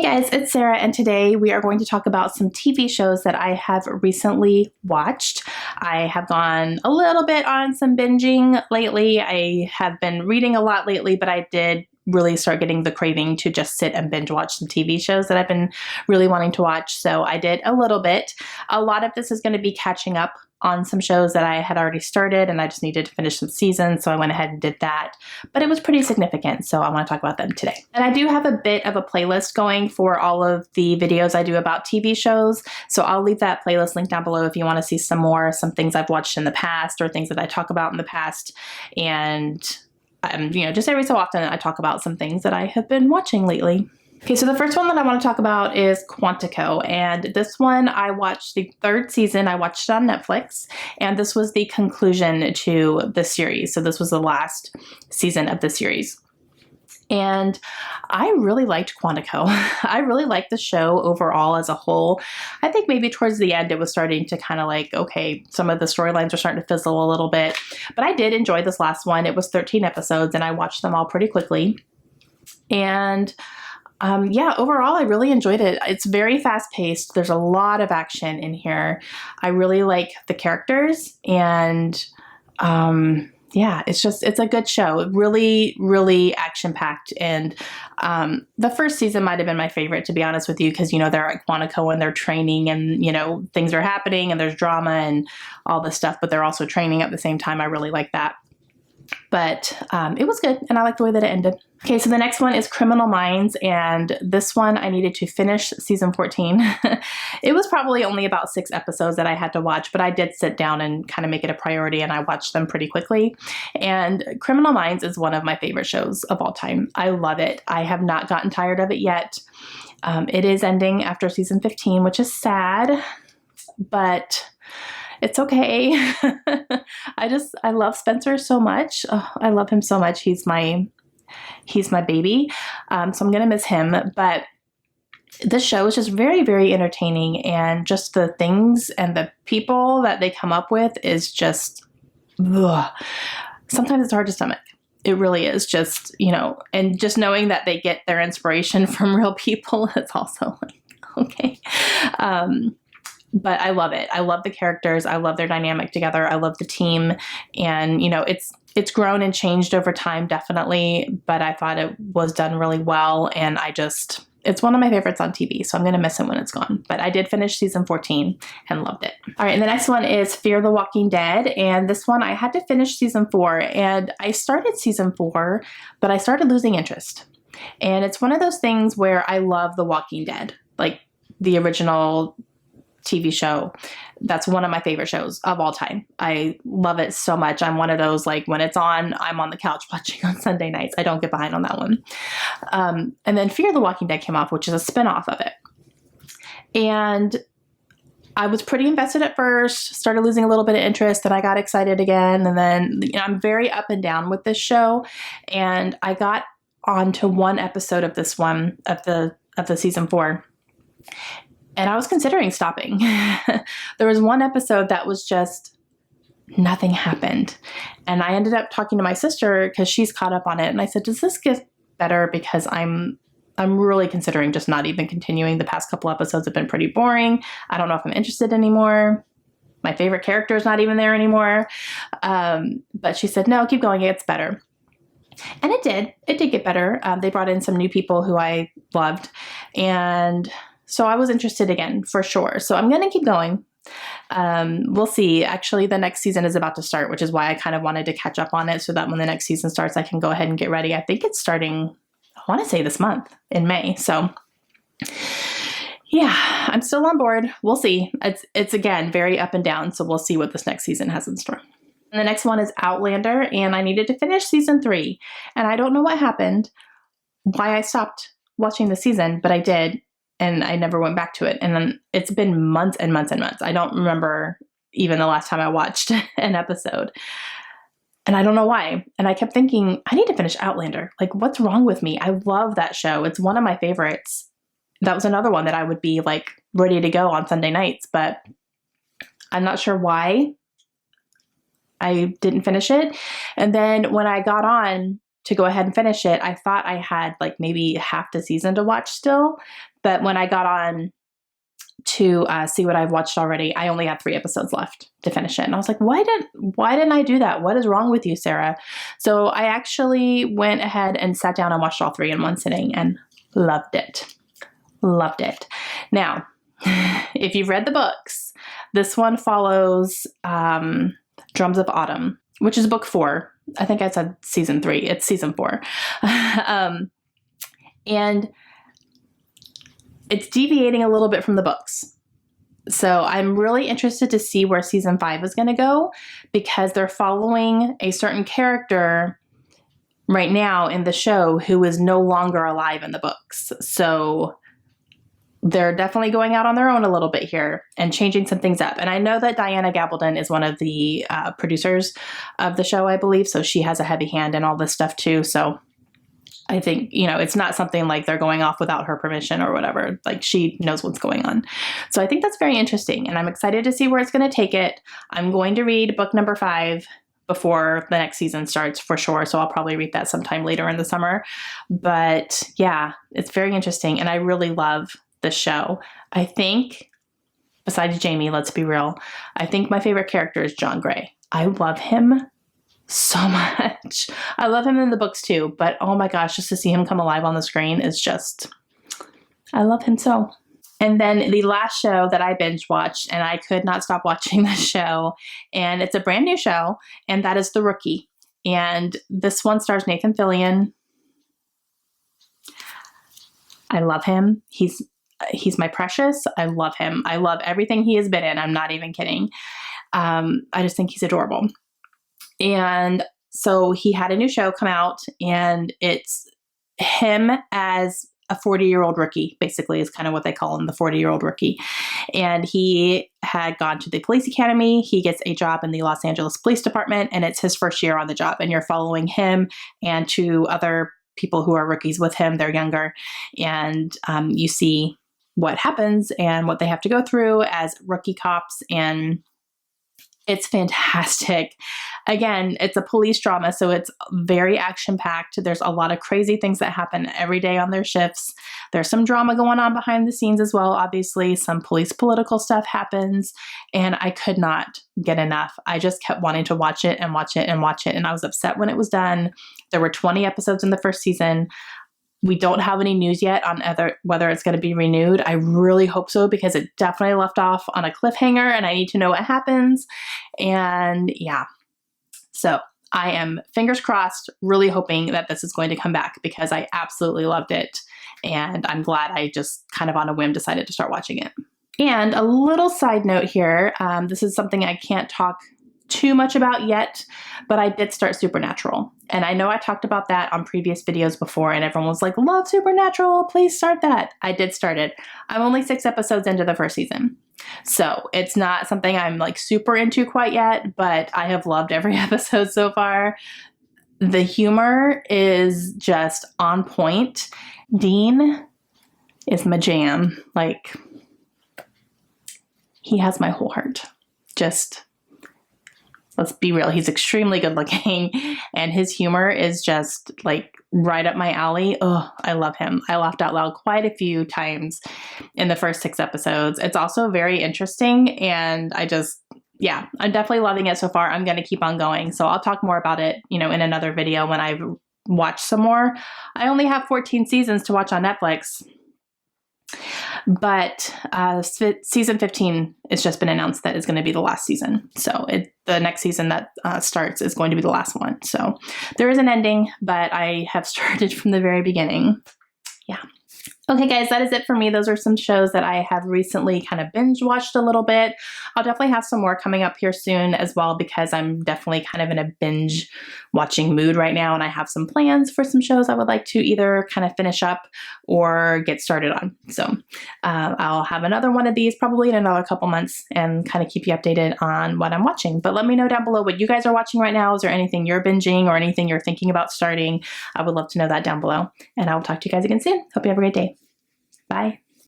Guys, it's Sarah, and today we are going to talk about some TV shows that I have recently watched. I have gone a little bit on some binging lately. I have been reading a lot lately, but I did really start getting the craving to just sit and binge watch some TV shows that I've been really wanting to watch. So I did a little bit. A lot of this is going to be catching up on some shows that I had already started and I just needed to finish some seasons, so I went ahead and did that. But it was pretty significant, so I want to talk about them today. And I do have a bit of a playlist going for all of the videos I do about TV shows, so I'll leave that playlist link down below if you want to see some things I've watched in the past or things that I talk about in the past. And just every so often I talk about some things that I have been watching lately. Okay, so the first one that I want to talk about is Quantico, and this one I watched the third season. I watched it on Netflix, and this was the conclusion to the series. So this was the last season of the series. And I really liked Quantico. I really liked the show overall as a whole. I think maybe towards the end it was starting to kind of like, okay, some of the storylines are starting to fizzle a little bit. But I did enjoy this last one. It was 13 episodes, and I watched them all pretty quickly. And overall, I really enjoyed it. It's very fast paced. There's a lot of action in here. I really like the characters, and it's a good show. Really, really action packed. And the first season might have been my favorite, to be honest with you, because, they're at Quantico and they're training and, things are happening and there's drama and all this stuff, but they're also training at the same time. I really like that. But it was good, and I like the way that it ended. Okay, so the next one is Criminal Minds, and this one I needed to finish season 14. It was probably only about 6 episodes that I had to watch, but I did sit down and kind of make it a priority, and I watched them pretty quickly. And Criminal Minds is one of my favorite shows of all time. I love it. I have not gotten tired of it yet. It is ending after season 15, which is sad, but it's okay. I love Spencer so much. Oh, I love him so much. He's my baby. So I'm going to miss him, but this show is just very, very entertaining, and just the things and the people that they come up with is just, ugh. Sometimes it's hard to stomach. It really is just, and just knowing that they get their inspiration from real people, it's also like, okay. But I love it. I love the characters. I love their dynamic together. I love the team. And, it's grown and changed over time, definitely. But I thought it was done really well. And it's one of my favorites on TV. So I'm going to miss it when it's gone. But I did finish season 14 and loved it. All right. And the next one is Fear the Walking Dead. And this one, I had to finish season 4. And I started season 4, but I started losing interest. And it's one of those things where I love The Walking Dead, like the original TV show. That's one of my favorite shows of all time. I love it so much. I'm one of those, like, when it's on, I'm on the couch watching on Sunday nights. I don't get behind on that one. And then Fear the Walking Dead came off, which is a spinoff of it. And I was pretty invested at first, started losing a little bit of interest, and I got excited again. And then I'm very up and down with this show. And I got onto one episode of this one, of the season 4. And I was considering stopping. There was one episode that was just, nothing happened. And I ended up talking to my sister because she's caught up on it. And I said, does this get better? Because I'm really considering just not even continuing. The past couple episodes have been pretty boring. I don't know if I'm interested anymore. My favorite character is not even there anymore. But she said, no, keep going. It gets better. And it did. It did get better. They brought in some new people who I loved. And so I was interested again, for sure. So I'm going to keep going. We'll see. Actually, the next season is about to start, which is why I kind of wanted to catch up on it so that when the next season starts, I can go ahead and get ready. I think it's starting, I want to say this month in May. So yeah, I'm still on board. We'll see. It's again, very up and down. So we'll see what this next season has in store. And the next one is Outlander, and I needed to finish season 3. And I don't know what happened, why I stopped watching the season, but I did. And I never went back to it. And then it's been months and months and months. I don't remember even the last time I watched an episode. And I don't know why. And I kept thinking, I need to finish Outlander. Like, what's wrong with me? I love that show. It's one of my favorites. That was another one that I would be like ready to go on Sunday nights. But I'm not sure why I didn't finish it. And then when I got on to go ahead and finish it. I thought I had like maybe half the season to watch still, but when I got on to see what I've watched already, I only had 3 episodes left to finish it. And I was like, why didn't I do that? What is wrong with you, Sarah? So I actually went ahead and sat down and watched all 3 in one sitting and loved it. Loved it. Now, if you've read the books, this one follows Drums of Autumn, which is book 4. I think I said season 3. It's season 4. And it's deviating a little bit from the books. So I'm really interested to see where season 5 is going to go, because they're following a certain character right now in the show who is no longer alive in the books. So they're definitely going out on their own a little bit here and changing some things up. And I know that Diana Gabaldon is one of the producers of the show, I believe. So she has a heavy hand in all this stuff too. So I think, it's not something like they're going off without her permission or whatever. Like, she knows what's going on. So I think that's very interesting, and I'm excited to see where it's going to take it. I'm going to read book number 5 before the next season starts for sure. So I'll probably read that sometime later in the summer. But yeah, it's very interesting. And I really love the show. I think, besides Jamie, let's be real, I think my favorite character is John Gray. I love him so much. I love him in the books too, but oh my gosh, just to see him come alive on the screen is just, I love him so. And then the last show that I binge watched, and I could not stop watching this show, and it's a brand new show, and that is The Rookie. And this one stars Nathan Fillion. I love him. He's my precious. I love him. I love everything he has been in. I'm not even kidding. I just think he's adorable. And so he had a new show come out, and it's him as a 40-year-old rookie, basically, is kind of what they call him, the 40-year-old rookie. And he had gone to the police academy. He gets a job in the Los Angeles Police Department, and it's his first year on the job. And you're following him and 2 other people who are rookies with him. They're younger. And you see what happens and what they have to go through as rookie cops, and it's fantastic. Again, it's a police drama, so it's very action-packed. There's a lot of crazy things that happen every day on their shifts. There's some drama going on behind the scenes as well, obviously. Some police political stuff happens, and I could not get enough. I just kept wanting to watch it and watch it and watch it, and I was upset when it was done. There were 20 episodes in the first season. We don't have any news yet on whether it's going to be renewed. I really hope so, because it definitely left off on a cliffhanger, and I need to know what happens. And yeah, so I am, fingers crossed, really hoping that this is going to come back, because I absolutely loved it. And I'm glad I just kind of on a whim decided to start watching it. And a little side note here, this is something I can't talk too much about yet, but I did start Supernatural. And I know I talked about that on previous videos before, and everyone was like, love Supernatural, please start that. I did start it. I'm only 6 episodes into the first season. So it's not something I'm like super into quite yet, but I have loved every episode so far. The humor is just on point. Dean is my jam. Like, he has my whole heart. Just, let's be real. He's extremely good looking, and his humor is just like right up my alley. Oh, I love him. I laughed out loud quite a few times in the first 6 episodes. It's also very interesting, and I'm definitely loving it so far. I'm going to keep on going. So I'll talk more about it, in another video when I've watched some more. I only have 14 seasons to watch on Netflix. But season 15 has just been announced that is going to be the last season. So the next season that starts is going to be the last one. So there is an ending, but I have started from the very beginning. Yeah. Okay, guys, that is it for me. Those are some shows that I have recently kind of binge watched a little bit. I'll definitely have some more coming up here soon as well, because I'm definitely kind of in a binge watching mood right now, and I have some plans for some shows I would like to either kind of finish up or get started on. So I'll have another one of these probably in another couple months and kind of keep you updated on what I'm watching. But let me know down below what you guys are watching right now. Is there anything you're binging or anything you're thinking about starting? I would love to know that down below, and I will talk to you guys again soon. Hope you have a great day. Bye.